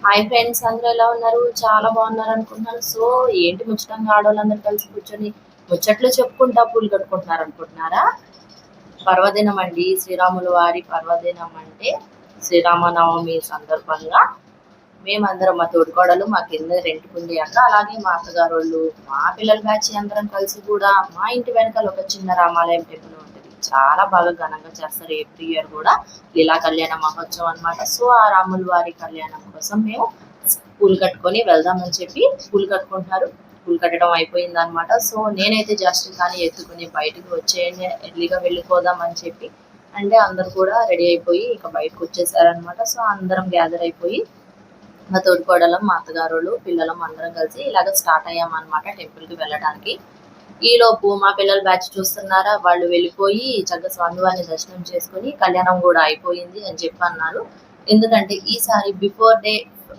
Hi friends, అందరూ ఎలా ఉన్నారు? చాలా బాగున్నారు అనుకుంటున్నాను. సో ఏంటి ముచ్చటంగా ఆడవాళ్ళందరూ కలిసి కూర్చొని ముచ్చట్లు చెప్పుకుంటా పూలు కట్టుకుంటున్నారు అనుకుంటున్నారా? పర్వదినం అండి, శ్రీరాముల వారి పర్వదినం. అంటే శ్రీరామనవమి సందర్భంగా మేమందరం, మా తోడుకోడలు, మా కింద రెంట్కుంది అక్క, అలాగే మా అత్తగారు వాళ్ళు, మా పిల్లల బ్యాచ్ అందరం కలిసి కూడా మా ఇంటి వెనకాల ఒక చిన్న రామాలయం టెంపుల్ ఉంటుంది. చాలా బాగా ఘనంగా చేస్తారు. ఎవ్రీ ఇయర్ కూడా లీలా కళ్యాణ మహోత్సవం అన్నమాట. సో ఆ రాముల వారి కళ్యాణం కోసం మేము పూలు కట్టుకొని వెళ్దామని చెప్పి పూలు కట్టుకుంటున్నారు. పూలు కట్టడం అయిపోయింది అనమాట. సో నేనైతే జస్ట్ కానీ ఎత్తుకుని బయటకు వచ్చేయండి, ఎర్లీగా వెళ్ళిపోదాం అని చెప్పి అంటే అందరు కూడా రెడీ అయిపోయి ఇక బయటకు వచ్చేసారనమాట. సో అందరం గ్యాదర్ అయిపోయి మా తోడుకోడలం, మా అత్తగారులు, పిల్లలం అందరం కలిసి ఇలాగ స్టార్ట్ అయ్యామన్నమాట టెంపుల్కి వెళ్ళడానికి. ఈలోపు మా పిల్లల బ్యాచ్ చూస్తున్నారా, వాళ్ళు వెళ్ళిపోయి చక్కగా స్వామివారిని దర్శనం చేసుకుని కళ్యాణం కూడా అయిపోయింది అని చెప్పి అన్నారు. ఎందుకంటే ఈసారి బిఫోర్ డే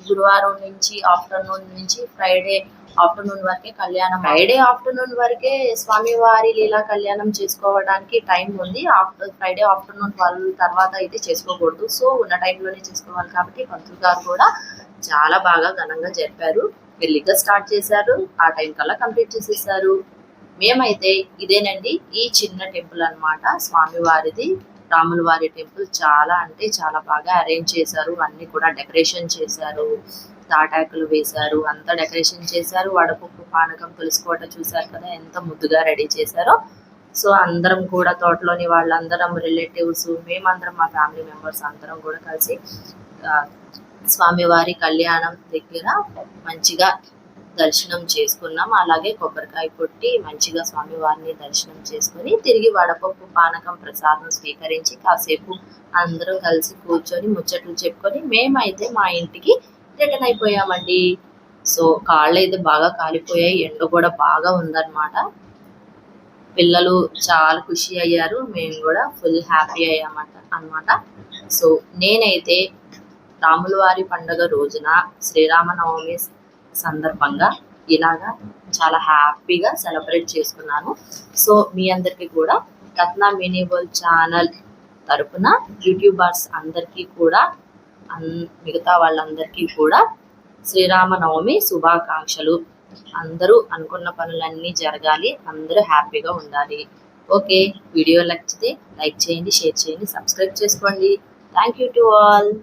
గురువారం నుంచి ఆఫ్టర్నూన్ నుంచి ఫ్రైడే ఆఫ్టర్నూన్ వరకే కళ్యాణం. ఫ్రైడే ఆఫ్టర్నూన్ వరకే స్వామివారి లీలా కళ్యాణం చేసుకోవడానికి టైం ఉంది. ఫ్రైడే ఆఫ్టర్నూన్ 12 తర్వాత అయితే చేసుకోకూడదు. సో ఉన్న టైంలోనే చేసుకోవాలి కాబట్టి పంతులు గారు కూడా చాలా బాగా ఘనంగా జరిపారు. మెల్లిగా స్టార్ట్ చేశారు, ఆ టైం కల్లా కంప్లీట్ చేసేసారు. మేమైతే ఇదేనండి ఈ చిన్న టెంపుల్ అన్నమాట, స్వామివారిది, రాముల వారి టెంపుల్. చాలా అంటే చాలా బాగా అరేంజ్ చేశారు. అన్ని కూడా డెకరేషన్ చేశారు, తాటాకులు వేశారు, అంతా డెకరేషన్ చేశారు. వడపప్పు, పానకం, పులుసుకోట చూశారు కదా ఎంత ముద్దుగా రెడీ చేశారో. సో అందరం కూడా తోటలోని వాళ్ళందరం రిలేటివ్స్, మేమందరం మా ఫ్యామిలీ మెంబర్స్ అందరం కూడా కలిసి స్వామివారి కళ్యాణం దగ్గర మంచిగా దర్శనం చేసుకున్నాం. అలాగే కొబ్బరికాయ కొట్టి మంచిగా స్వామివారిని దర్శనం చేసుకుని తిరిగి వడపప్పు, పానకం ప్రసాదం స్వీకరించి కాసేపు అందరం కలిసి కూర్చొని ముచ్చట్లు చెప్పుకొని మేమైతే మా ఇంటికి రిటర్న్ అయిపోయామండి. సో కాళ్ళు అయితే బాగా కాలిపోయాయి, ఎండ కూడా బాగా ఉందన్నమాట. పిల్లలు చాలా ఖుషి అయ్యారు, మేము కూడా ఫుల్ హ్యాపీ అన్నమాట. సో నేనైతే రాముల వారి పండుగ రోజున శ్రీరామనవమి సందర్భంగా ఇలాగా చాలా హ్యాపీగా సెలబ్రేట్ చేసుకున్నాను. సో మీ అందరికీ కూడా రత్న మినీ వరల్డ్ ఛానల్ తరపున యూట్యూబర్స్ అందరికీ కూడా మిగతా వాళ్ళందరికీ కూడా శ్రీరామనవమి శుభాకాంక్షలు. అందరూ అనుకున్న పనులన్నీ జరగాలి, అందరూ హ్యాపీగా ఉండాలి. ఓకే, వీడియో నచ్చితే లైక్ చేయండి, షేర్ చేయండి, సబ్స్క్రైబ్ చేసుకోండి. Thank you to all.